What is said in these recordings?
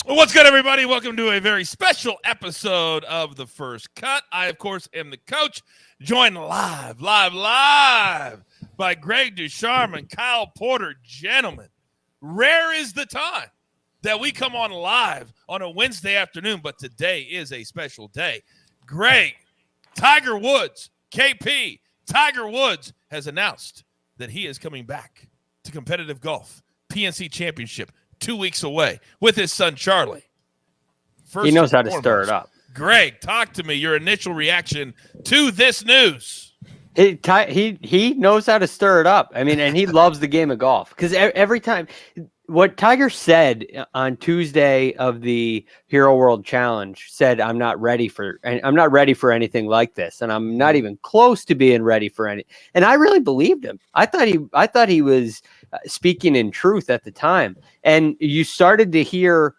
Well, what's good, everybody? Welcome to a very special episode of The First Cut. I, of course, am the coach, joined live by Greg DuCharme and Kyle Porter. Gentlemen, rare is the time that we come on live on a Wednesday afternoon, but today is a special day. Greg, Tiger Woods, KP, Tiger Woods has announced that he is coming back to competitive golf, PNC Championship, 2 weeks away with his son, Charlie. He knows how to stir it up. Greg, talk to me. Your initial reaction to this news. He knows how to stir it up. I mean, and he loves the game of golf because every time what Tiger said on Tuesday of the Hero World Challenge said, I'm not ready for anything like this. And I'm not even close to being ready for any. And I really believed him. I thought he was speaking in truth at the time. And you started to hear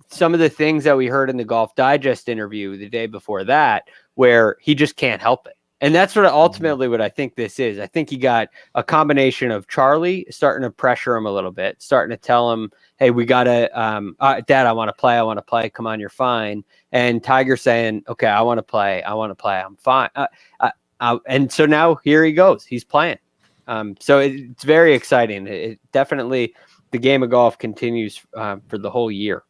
some of the things that we heard in the Golf Digest interview the day before that, where he just can't help it. And that's ultimately what I think this is. I think he got a combination of Charlie starting to pressure him a little bit, starting to tell him, hey, we got to, Dad, I want to play. Come on, you're fine. And Tiger saying, okay, I want to play. I'm fine. And so now here he goes. He's playing. So it's very exciting. It definitely, the game of golf continues for the whole year.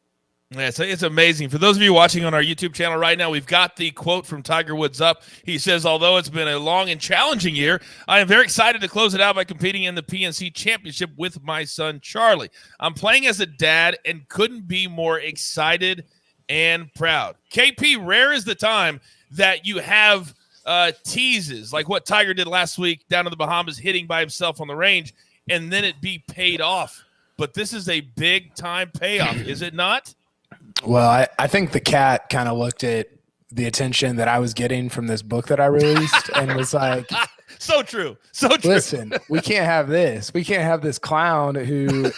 Yeah, it's amazing. For those of you watching on our YouTube channel right now, we've got the quote from Tiger Woods up. He says, although it's been a long and challenging year, I am very excited to close it out by competing in the PNC Championship with my son, Charlie. I'm playing as a dad and couldn't be more excited and proud. KP, rare is the time that you have teases like what Tiger did last week down in the Bahamas, hitting by himself on the range, and then it be paid off. But this is a big-time payoff, is it not? Well, I think the cat kind of looked at the attention that I was getting from this book that I released and was like, so true. Listen, we can't have this. We can't have this clown who,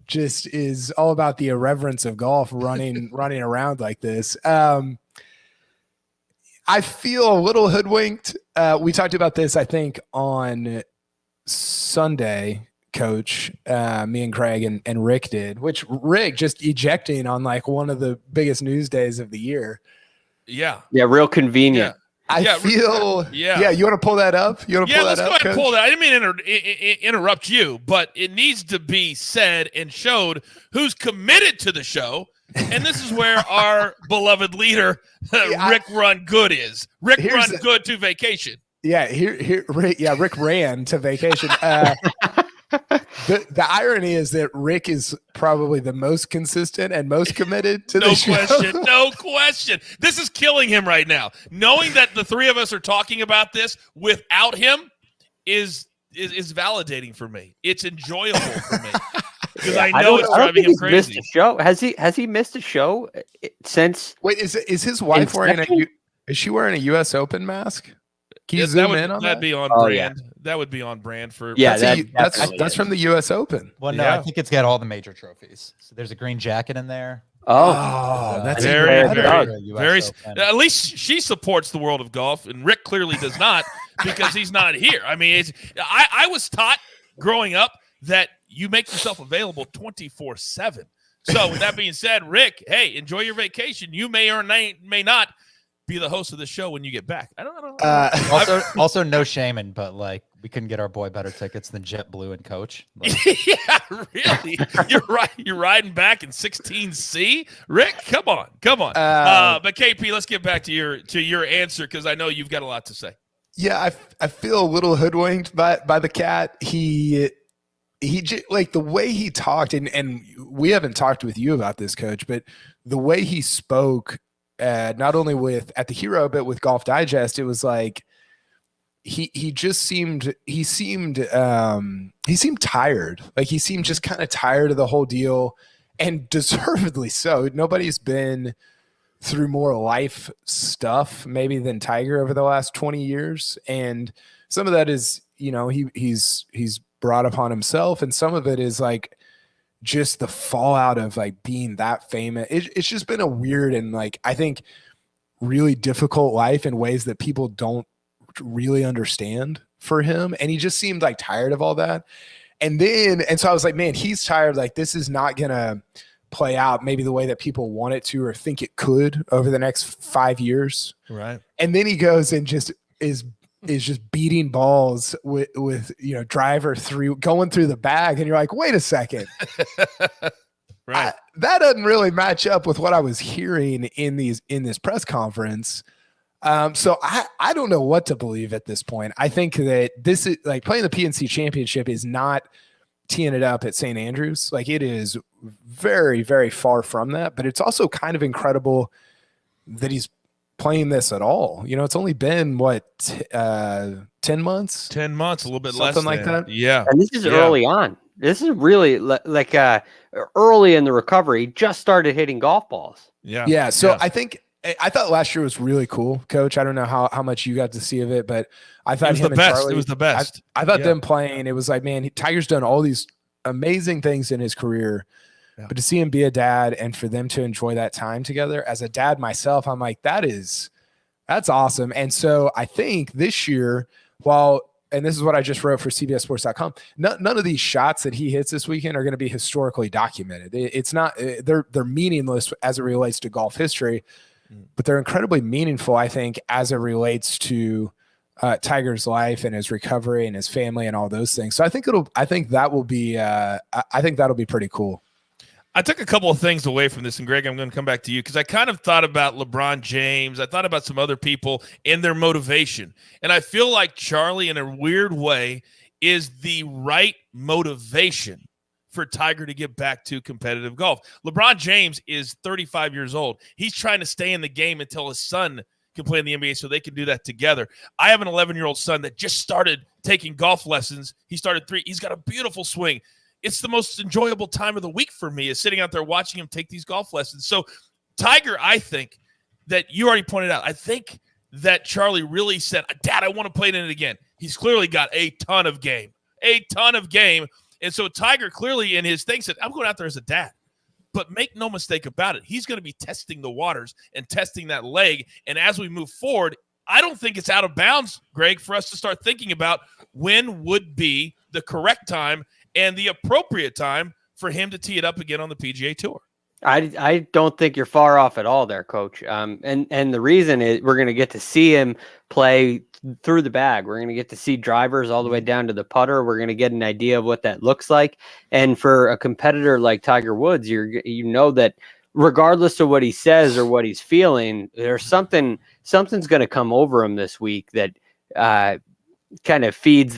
just is all about the irreverence of golf running around like this. I feel a little hoodwinked. We talked about this, I think, on Sunday, Coach, me and Craig and Rick did, which Rick just ejecting on like one of the biggest news days of the year. Yeah. Yeah. Real convenient. I feel. Yeah. You want to pull that up? Let's go ahead and pull that. I didn't mean to interrupt you, but it needs to be said and showed who's committed to the show. And this is where our beloved leader, Rick Run Good is. Rick Run Good to vacation. Yeah. Rick ran to vacation. The irony is that Rick is probably the most consistent and most committed to the show. No question. This is killing him right now. Knowing that the three of us are talking about this without him is validating for me. It's enjoyable for me because I know it's driving him crazy. Missed a show. Has he missed a show since? Wait, is his wife is she wearing a U.S. Open mask? Can you zoom in on that? That'd be on brand. Yeah. That would be on brand for. Yeah, that's from the U.S. Open. Well, no, I think it's got all the major trophies. So there's a green jacket in there. That's very. At least she supports the world of golf, and Rick clearly does not because he's not here. I mean, I was taught growing up that you make yourself available 24/7. So with that being said, Rick, hey, enjoy your vacation. You may or may not be the host of the show when you get back. I don't know. Also, no shaming, but like we couldn't get our boy better tickets than JetBlue and Coach. Like, yeah, really. You're right. You're riding back in 16C, Rick. Come on. But KP, let's get back to your answer because I know you've got a lot to say. Yeah, I feel a little hoodwinked by the cat. He just, like the way he talked, and we haven't talked with you about this, Coach, but the way he spoke. Not only at the Hero, but with Golf Digest, it was like he seemed tired. Like he seemed just kind of tired of the whole deal, and deservedly so. Nobody's been through more life stuff maybe than Tiger over the last 20 years, and some of that is he's brought upon himself, and some of it is like just the fallout of like being that famous. It's just been a weird and like I think really difficult life in ways that people don't really understand for him. And he just seemed like tired of all that. And so I was like, man, he's tired. Like this is not gonna play out maybe the way that people want it to or think it could over the next 5 years. Right. And then he goes and just is just beating balls with driver 3 going through the bag. And you're like, wait a second. Right. That doesn't really match up with what I was hearing in this press conference. So I don't know what to believe at this point. I think that this is like playing the PNC championship is not teeing it up at St. Andrews. Like it is very, very far from that, but it's also kind of incredible that he's playing this at all. It's only been 10 months, 10 months, a little bit something less like that. Yeah. And this is early on. This is really like early in the recovery. He just started hitting golf balls. Yeah. Yeah. So I thought last year was really cool, Coach. I don't know how much you got to see of it, but I thought it was him the best. Charlie, It was the best. I thought them playing, it was like, man, Tiger's done all these amazing things in his career, but to see him be a dad and for them to enjoy that time together as a dad myself, I'm like, that's awesome. And so I think this year, and this is what I just wrote for CBSSports.com, none of these shots that he hits this weekend are going to be historically documented. It's not, they're meaningless as it relates to golf history, but they're incredibly meaningful, I think, as it relates to Tiger's life and his recovery and his family and all those things. So I think that'll be pretty cool. I took a couple of things away from this, and Greg, I'm going to come back to you because I kind of thought about LeBron James. I thought about some other people and their motivation. And I feel like Charlie, in a weird way, is the right motivation for Tiger to get back to competitive golf. LeBron James is 35 years old. He's trying to stay in the game until his son can play in the NBA so they can do that together. I have an 11-year-old son that just started taking golf lessons. He started 3. He's got a beautiful swing. It's the most enjoyable time of the week for me is sitting out there watching him take these golf lessons. So Tiger, I think that you already pointed out, I think that Charlie really said, Dad, I want to play in it again. He's clearly got a ton of game. And so Tiger clearly in his thing said, I'm going out there as a dad. But make no mistake about it, he's going to be testing the waters and testing that leg. And as we move forward, I don't think it's out of bounds, Greg, for us to start thinking about when would be the correct time and the appropriate time for him to tee it up again on the PGA Tour. I don't think you're far off at all there, Coach. And the reason is we're going to get to see him play through the bag. We're going to get to see drivers all the way down to the putter. We're going to get an idea of what that looks like. And for a competitor like Tiger Woods, you know that regardless of what he says or what he's feeling, there's something's going to come over him this week that kind of feeds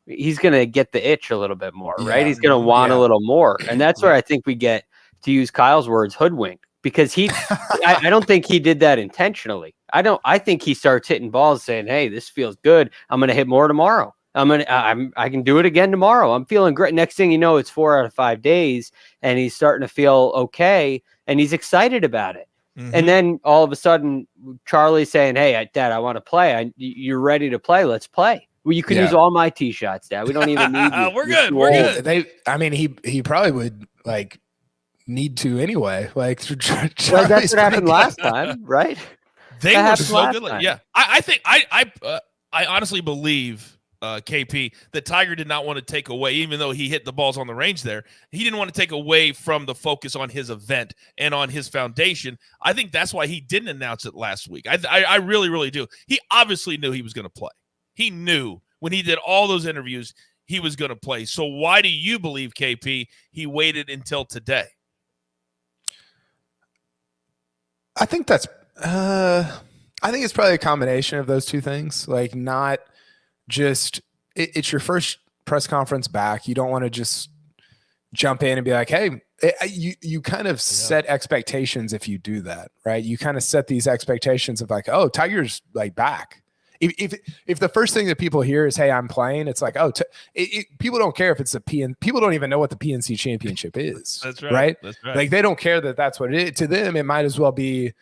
he's going to get the itch a little bit more, right? He's going to want a little more. And that's where I think we get, to use Kyle's words, hoodwinked, because I don't think he did that intentionally. I think he starts hitting balls saying, hey, this feels good. I'm going to hit more tomorrow. I can do it again tomorrow. I'm feeling great. Next thing you know, it's 4 out of 5 days and he's starting to feel okay. And he's excited about it. Mm-hmm. And then all of a sudden Charlie's saying, hey, Dad, I want to play. You're ready to play. Let's play. Well, you can use all my tee shots, Dad. We don't even need you. We're good. We're good. He probably would need to anyway. That's what happened last time, right? They were so good. Yeah, I think I honestly believe KP that Tiger did not want to take away, even though he hit the balls on the range there. He didn't want to take away from the focus on his event and on his foundation. I think that's why he didn't announce it last week. I really, really do. He obviously knew he was going to play. He knew when he did all those interviews he was going to play. So why do you believe, KP, he waited until today? I think it's probably a combination of those two things. Like, not just it's your first press conference back. You don't want to just jump in and be like, hey, you kind of set expectations if you do that, right? You kind of set these expectations of like, oh, Tiger's like back. If the first thing that people hear is, hey, I'm playing, it's like, oh, people don't care if it's people don't even know what the PNC championship is. That's right. That's right. Like, they don't care that that's what it is. To them, it might as well be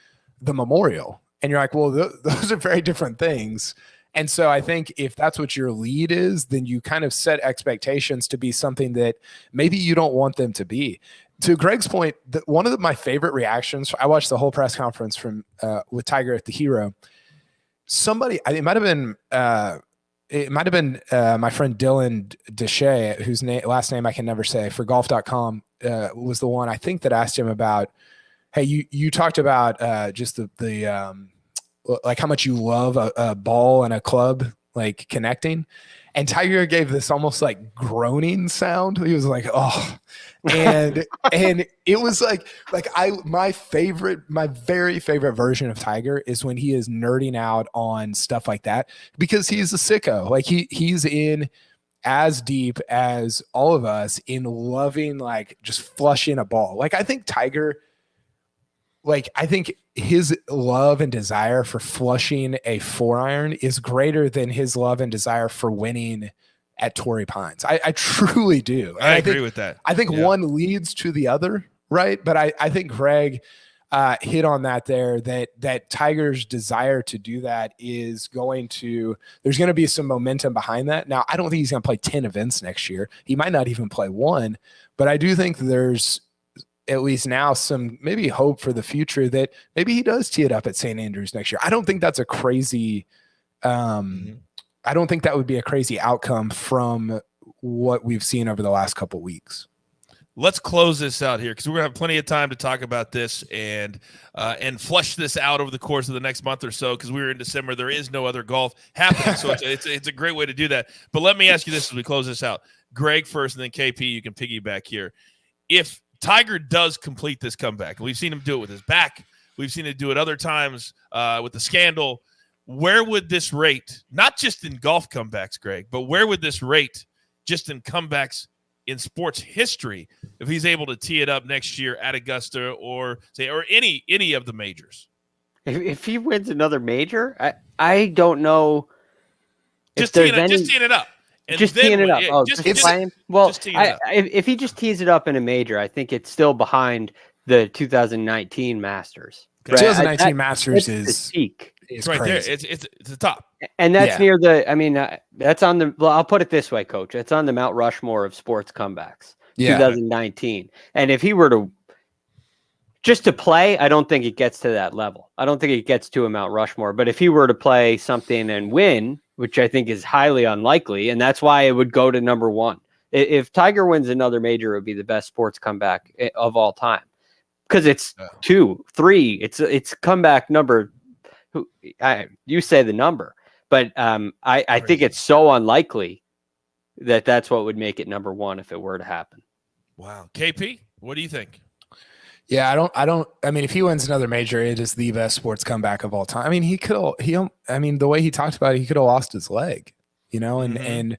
the memorial. And you're like, well, those are very different things. And so I think if that's what your lead is, then you kind of set expectations to be something that maybe you don't want them to be. To Greg's point, one of my favorite reactions, I watched the whole press conference with Tiger at the Hero. It might have been my friend Dylan Deshay, whose last name I can never say, for golf.com. was the one I think that asked him about, hey, you talked about just the like how much you love a ball and a club like connecting, and Tiger gave this almost like groaning sound. He was like, oh, and it was like my very favorite version of Tiger is when he is nerding out on stuff like that, because he's a sicko. Like he's in as deep as all of us in loving like just flushing a ball. Like I think Tiger, like I think his love and desire for flushing a 4-iron is greater than his love and desire for winning at Torrey Pines. I truly do. I agree with that. I think one leads to the other, right? But I think Greg hit on that there, that Tiger's desire to do that is there's going to be some momentum behind that. Now, I don't think he's going to play 10 events next year. He might not even play one, but I do think there's at least now some maybe hope for the future that maybe he does tee it up at St. Andrews next year. I don't think that's a crazy, I don't think that would be a crazy outcome from what we've seen over the last couple of weeks. Let's close this out here because we're gonna have plenty of time to talk about this and flush this out over the course of the next month or so, because we're in December. There is no other golf happening, so it's a great way to do that. But let me ask you this as we close this out. Greg first, and then KP. You can piggyback here. If Tiger does complete this comeback, we've seen him do it with his back. We've seen him do it other times with the scandal. Where would this rate, not just in golf comebacks, Greg, but where would this rate just in comebacks in sports history if he's able to tee it up next year at Augusta or any of the majors? If he wins another major, I don't know. Just teeing it up. And just teeing it up. If he just tees it up in a major, I think it's still behind the 2019 Masters. Right? 2019 Masters is the peak. It's right crazy. there. It's the top. And that's near the. I mean, that's on the. Well, I'll put it this way, Coach. It's on the Mount Rushmore of sports comebacks. 2019. And if he were to just to play, I don't think it gets to that level. I don't think it gets to a Mount Rushmore. But if he were to play something and win, which I think is highly unlikely, and that's why it would go to number one. If Tiger wins another major, it would be the best sports comeback of all time, because it's 2, 3. It's comeback number. You say the number, but I think it's so unlikely that that's what would make it number one if it were to happen. Wow. KP, what do you think? Yeah, I mean, if he wins another major, it is the best sports comeback of all time. I mean, the way he talked about it, he could have lost his leg, and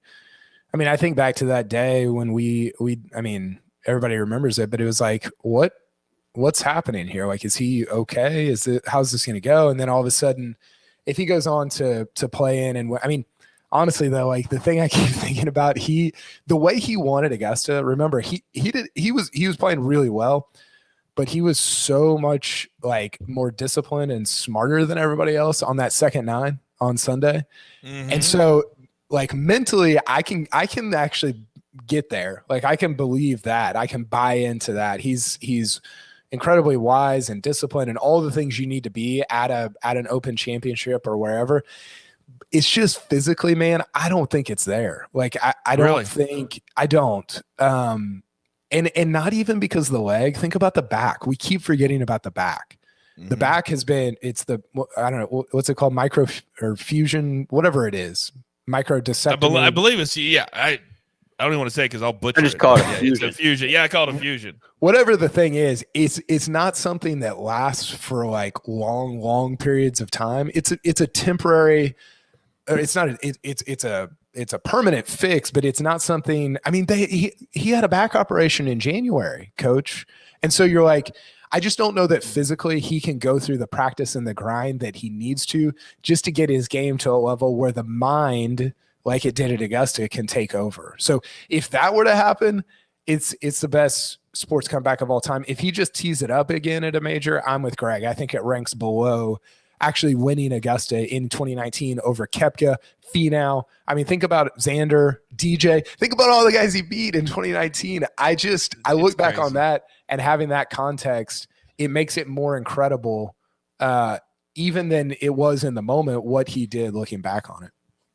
I mean, I think back to that day when I mean, everybody remembers it, but it was like, what's happening here? Like, is he okay? How's this going to go? And then all of a sudden, if he goes on to play in, and I mean, honestly though, like the thing I keep thinking about, the way he won at Augusta, remember he was playing really well, but he was so much like more disciplined and smarter than everybody else on that second 9 on Sunday. Mm-hmm. And so like mentally, I can actually get there. Like I can believe that. I can buy into that. He's incredibly wise and disciplined and all the things you need to be at an Open Championship or wherever. It's just physically, man, I don't think it's there. Like I don't really think I don't. And not even because of the leg. Think about the back. We keep forgetting about the back. Mm-hmm. The back I don't know, what's it called? Micro or fusion, whatever it is. Microdiscectomy. I believe it's, I don't even want to say it because I'll butcher it. I just call it a fusion. It's a fusion. Yeah, I call it a fusion. Whatever the thing is, it's not something that lasts for like long periods of time. It's a temporary. It's not. It's a permanent fix, but it's not something. I mean, he had a back operation in January, Coach, and so you're like, I just don't know that physically he can go through the practice and the grind that he needs to just to get his game to a level where the mind, like it did at Augusta, can take over. So if that were to happen, it's the best sports comeback of all time. If he just tees it up again at a major, I'm with Greg. I think it ranks below actually winning Augusta in 2019 over Koepka, Finau. I mean, think about Xander, DJ. Think about all the guys he beat in 2019. I look back on that and having that context, it makes it more incredible, even than it was in the moment, what he did looking back on it.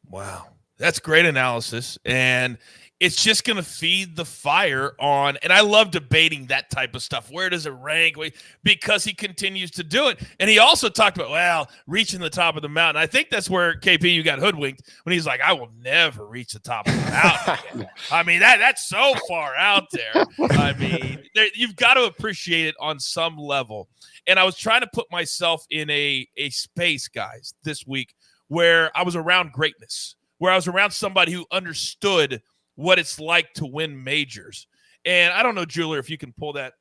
Wow. That's great analysis. And it's just going to feed the fire on. And I love debating that type of stuff. Where does it rank? Because he continues to do it. And he also talked about, well, reaching the top of the mountain. I think that's where, KP, you got hoodwinked when he's like, I will never reach the top of the mountain. I mean, that's so far out there. I mean, you've got to appreciate it on some level. And I was trying to put myself in a space, guys, this week where I was around greatness, where I was around somebody who understood what it's like to win majors. And I don't know, Jeweler, if you can pull that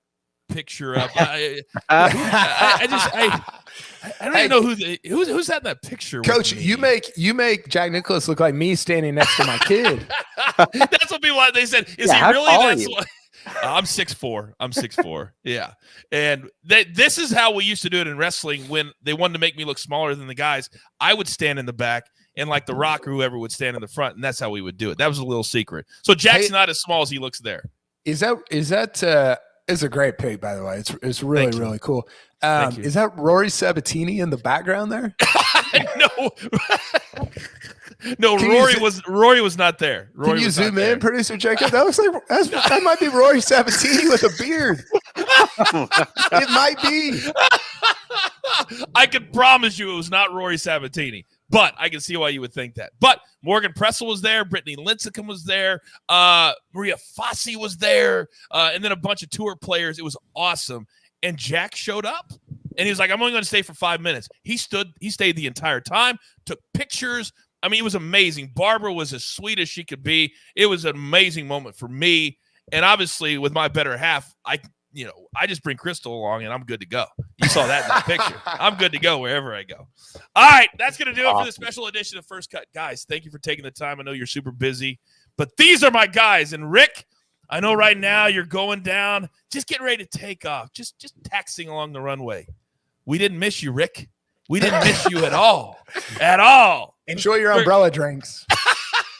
picture up. I don't even know who's that in that picture. Coach, you make Jack Nicklaus look like me standing next to my kid. That's what people, they said. Is he really? That's what, I'm 6'4". I'm 6'4". Yeah. And this is how we used to do it in wrestling when they wanted to make me look smaller than the guys. I would stand in the back, and like The Rock or whoever would stand in the front, and that's how we would do it. That was a little secret. So Jack's not as small as he looks there. Is that it's a great pic, by the way. It's really, really cool. Is that Rory Sabatini in the background there? No, Rory was not there. Can you zoom in, producer Jacob? That looks like that might be Rory Sabatini with a beard. It might be. I can promise you it was not Rory Sabatini, but I can see why you would think that. But Morgan Pressel was there, Brittany Lincecum was there, Maria Fassi was there, and then a bunch of tour players. It was awesome. And Jack showed up, and he was like, I'm only going to stay for 5 minutes. He stayed the entire time, took pictures. I mean, it was amazing. Barbara was as sweet as she could be. It was an amazing moment for me. And obviously, with my better half, I just bring Crystal along, and I'm good to go. You saw that in that picture. I'm good to go wherever I go. All right, that's going to do it for the special edition of First Cut. Guys, thank you for taking the time. I know you're super busy, but these are my guys. And Rick, I know right now you're going down, just getting ready to take off, just taxiing along the runway. We didn't miss you, Rick. We didn't miss you at all. At all. Enjoy your umbrella drinks.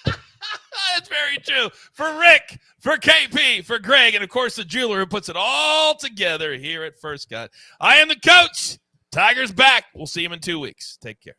That's very true. For Rick, for KP, for Greg, and of course the jeweler who puts it all together here at First Cut. I am the coach. Tiger's back. We'll see him in 2 weeks. Take care.